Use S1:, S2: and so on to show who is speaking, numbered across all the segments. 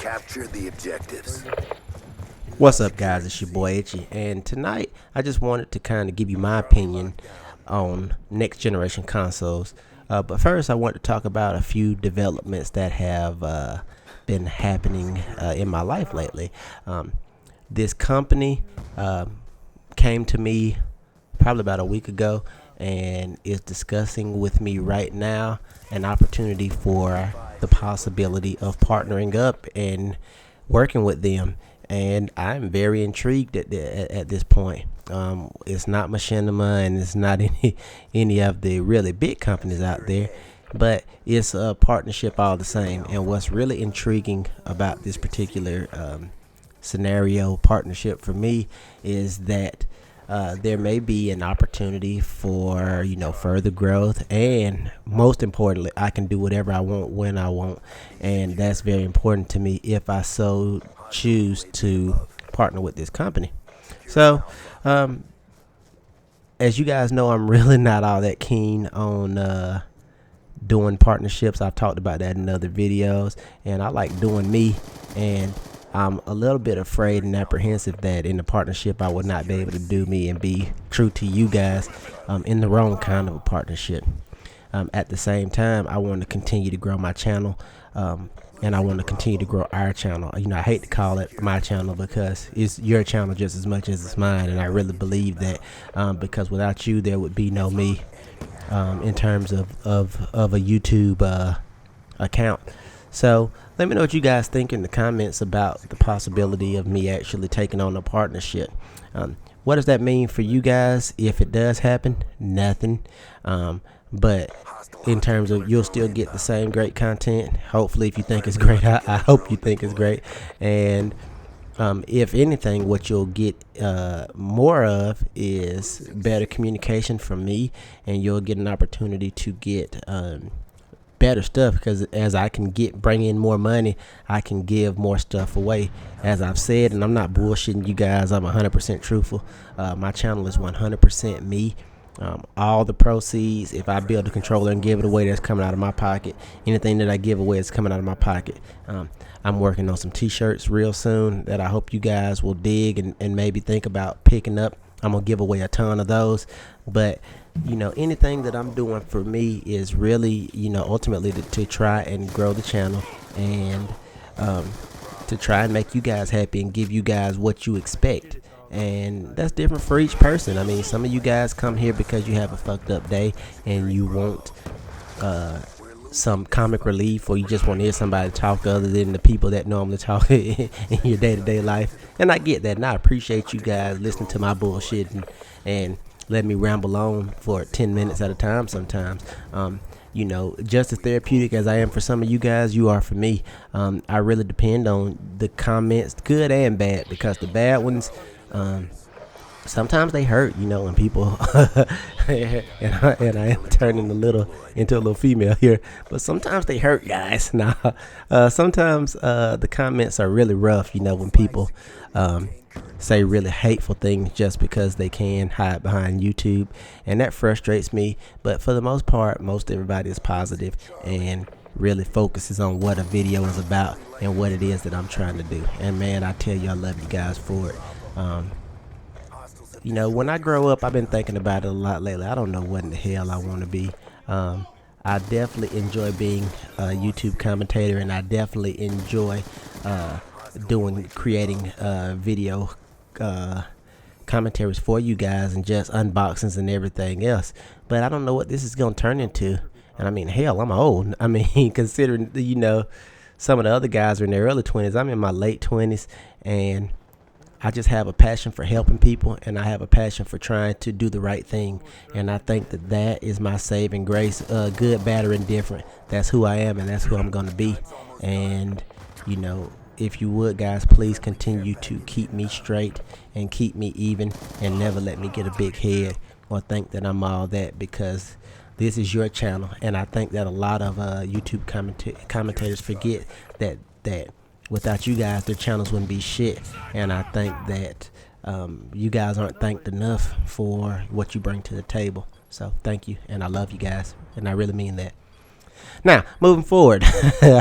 S1: Capture the objectives.
S2: What's up, guys? It's your boy Itchy, and tonight I just wanted to kind of give you my opinion on next generation consoles. But first, I want to talk about a few developments that have been happening in my life lately. This company came to me probably about a week ago and is discussing with me right now an opportunity for the possibility of partnering up and working with them. And I'm very intrigued at this point. It's not Machinima and it's not any of the really big companies out there, but it's a partnership all the same. And what's really intriguing about this particular scenario partnership for me is that there may be an opportunity for further growth, and most importantly, I can do whatever I want when I want, and that's very important to me if I so choose to partner with this company. So, as you guys know, I'm really not all that keen on doing partnerships. I've talked about that in other videos, and I like doing me, and I'm a little bit afraid and apprehensive that in the partnership I would not be able to do me and be true to you guys in the wrong kind of a partnership. At the same time, I want to continue to grow my channel, and I want to continue to grow our channel. I hate to call it my channel because it's your channel just as much as it's mine, and I really believe that because without you, there would be no me in terms of a YouTube account. So let me know what you guys think in the comments about the possibility of me actually taking on a partnership. What does that mean for you guys if it does happen? Nothing. But in terms of you'll still get the same great content. Hopefully, if you think it's great, I hope you think it's great. And if anything, what you'll get more of is better communication from me, and you'll get an opportunity to get better stuff, because as I can bring in more money, I can give more stuff away. As I've said, and I'm not bullshitting you guys, I'm 100% truthful. My channel is 100% me. All the proceeds, if I build a controller and give it away, that's coming out of my pocket. Anything that I give away is coming out of my pocket. I'm working on some t-shirts real soon that I hope you guys will dig and maybe think about picking up. I'm gonna give away a ton of those, but anything that I'm doing for me is really ultimately to try and grow the channel, and to try and make you guys happy and give you guys what you expect. And that's different for each person. I mean, some of you guys come here because you have a fucked up day and you want some comic relief, or you just want to hear somebody talk other than the people that normally talk in your day-to-day life. And I get that, and I appreciate you guys listening to my bullshit and let me ramble on for 10 minutes at a time sometimes. Just as therapeutic as I am for some of you guys, you are for me. I really depend on the comments, good and bad, because the bad ones, sometimes they hurt, when people and I am turning into a little female here, but sometimes they hurt, guys. Sometimes the comments are really rough, when people say really hateful things just because they can hide behind YouTube, and that frustrates me. But for the most part, most everybody is positive and really focuses on what a video is about and what it is that I'm trying to do. And man, I tell you, I love you guys for it. When I grow up, I've been thinking about it a lot lately. I don't know what in the hell I want to be. I definitely enjoy being a YouTube commentator, and I definitely enjoy creating video commentaries for you guys and just unboxings and everything else. But I don't know what this is going to turn into. And I mean, hell, I'm old. I mean, considering, some of the other guys are in their early 20s. I'm in my late 20s, and I just have a passion for helping people, and I have a passion for trying to do the right thing. And I think that is my saving grace, good, bad, or indifferent. That's who I am, and that's who I'm going to be. And, if you would, guys, please continue to keep me straight and keep me even, and never let me get a big head or think that I'm all that, because this is your channel. And I think that a lot of YouTube commentators forget that without you guys, their channels wouldn't be shit. And I think that you guys aren't thanked enough for what you bring to the table. So thank you, and I love you guys, and I really mean that. Now, moving forward,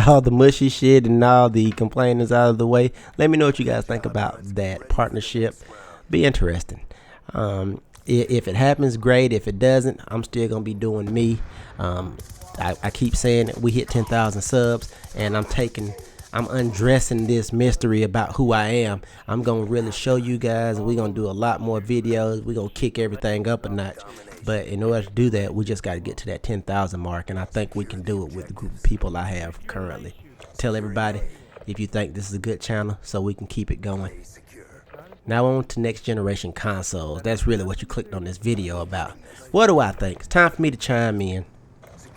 S2: all the mushy shit and all the complainers out of the way. Let me know what you guys think about that partnership. Be interesting. If it happens, great. If it doesn't, I'm still gonna be doing me. I keep saying it, we hit 10,000 subs, and I'm undressing this mystery about who I am. I'm gonna really show you guys. We're gonna do a lot more videos. We're gonna kick everything up a notch. But in order to do that, we just got to get to that 10,000 mark, and I think we can do it with the group of people I have currently. Tell everybody if you think this is a good channel so we can keep it going. Now on to next generation consoles. That's really what you clicked on this video about. What do I think? It's time for me to chime in.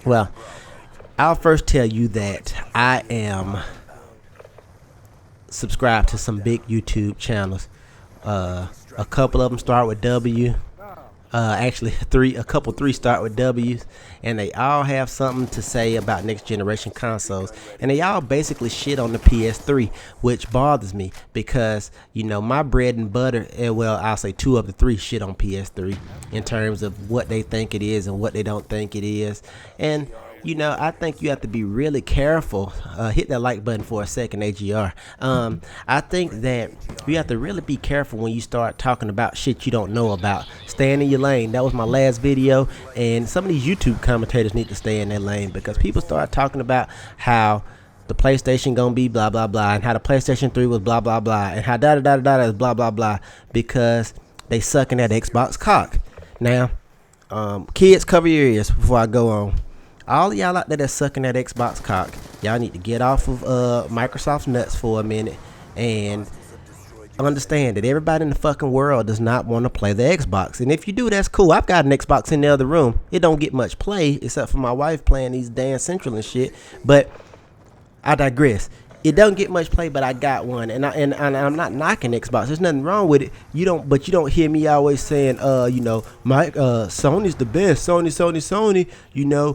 S2: Well, I'll first tell you that I am subscribed to some big YouTube channels. A couple of them start with W. Actually, a couple three start with W's, and they all have something to say about next generation consoles, and they all basically shit on the PS3, which bothers me because, you know, my bread and butter, well, I'll say two of the three shit on PS3 in terms of what they think it is and what they don't think it is. And you know, I think you have to be really careful. Hit that like button for a second, AGR. I think that you have to really be careful when you start talking about shit you don't know about. Stay in your lane. That was my last video, and some of these YouTube commentators need to stay in their lane because people start talking about how the PlayStation gonna be blah blah blah, and how the PlayStation 3 was blah blah blah, and how da da da da da is blah blah blah because they sucking that Xbox cock. Now, kids, cover your ears before I go on. All of y'all out there that's sucking that Xbox cock, y'all need to get off of Microsoft's nuts for a minute and understand that everybody in the fucking world does not want to play the Xbox. And if you do, that's cool. I've got an Xbox in the other room. It don't get much play except for my wife playing these Dance Central and shit. But I digress. It doesn't get much play, but I got one, and I'm not knocking Xbox. There's nothing wrong with it. But you don't hear me always saying, you know, Sony's the best. Sony. You know,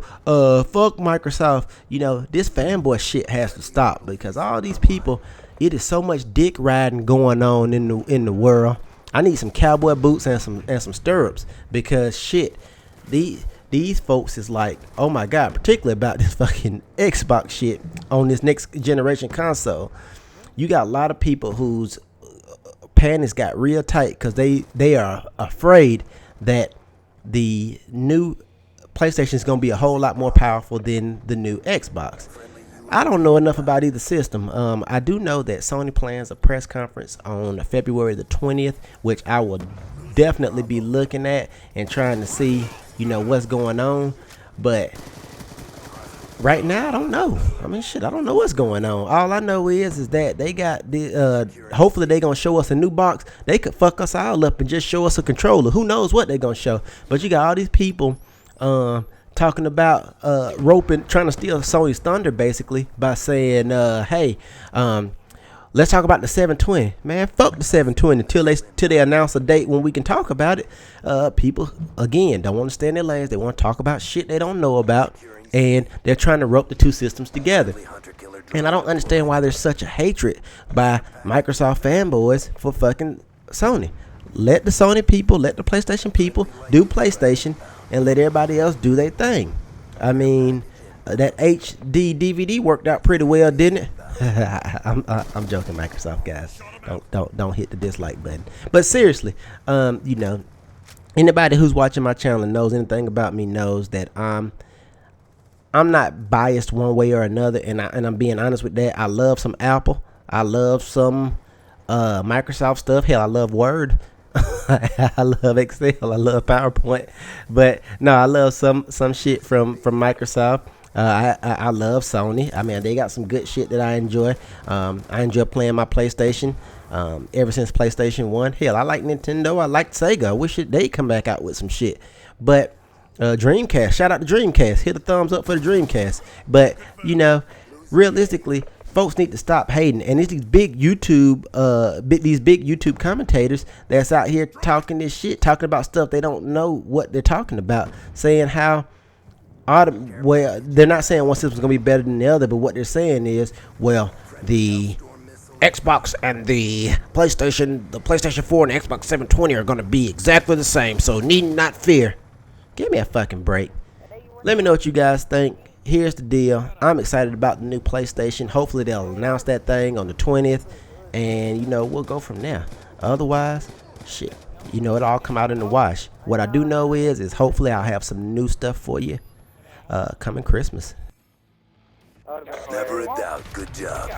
S2: fuck Microsoft. You know, this fanboy shit has to stop because all these people, it is so much dick riding going on in the world. I need some cowboy boots and some stirrups because shit, these folks is like, oh my god, particularly about this fucking Xbox shit on this next generation console. You got a lot of people whose panties got real tight because they are afraid that the new PlayStation is going to be a whole lot more powerful than the new Xbox. I don't know enough about either system. I do know that Sony plans a press conference on February the 20th, which I will definitely be looking at and trying to see, you know, what's going on. But right now I don't know. I mean, shit, I don't know what's going on. All I know is that they got the hopefully they gonna show us a new box. They could fuck us all up and just show us a controller. Who knows what they gonna show. But you got all these people talking about trying to steal Sony's thunder basically by saying hey, let's talk about the 720. Man, fuck the 720 till they announce a date when we can talk about it. People, again, don't want to stay in their lanes. They want to talk about shit they don't know about. And they're trying to rope the two systems together. And I don't understand why there's such a hatred by Microsoft fanboys for fucking Sony. Let the Sony people, let the PlayStation people do PlayStation and let everybody else do their thing. I mean, that HD DVD worked out pretty well, didn't it? I'm joking, Microsoft guys. Don't hit the dislike button. But seriously, you know, anybody who's watching my channel and knows anything about me knows that I'm not biased one way or another, and I'm being honest with that. I love some Apple. I love some Microsoft stuff. Hell, I love Word. I love Excel. I love PowerPoint. But no, I love some shit from Microsoft. I love Sony. I mean, they got some good shit that I enjoy. I enjoy playing my PlayStation ever since PlayStation 1. Hell, I like Nintendo. I like Sega. I wish they'd come back out with some shit. But Dreamcast, shout out to Dreamcast. Hit a thumbs up for the Dreamcast. But, you know, realistically, folks need to stop hating. And it's these big YouTube commentators that's out here talking this shit, talking about stuff they don't know what they're talking about, saying how well, they're not saying one system's gonna be better than the other, but what they're saying is, well, the Xbox and the PlayStation 4 and the Xbox 720 are gonna be exactly the same, so need not fear. Give me a fucking break. Let me know what you guys think. here's the deal. I'm excited about the new PlayStation. Hopefully they'll announce that thing on the 20th, and you know, we'll go from there. Otherwise, shit, you know, it'll all come out in the wash. What I do know is hopefully I'll have some new stuff for you coming Christmas.
S1: Never a doubt. Good job.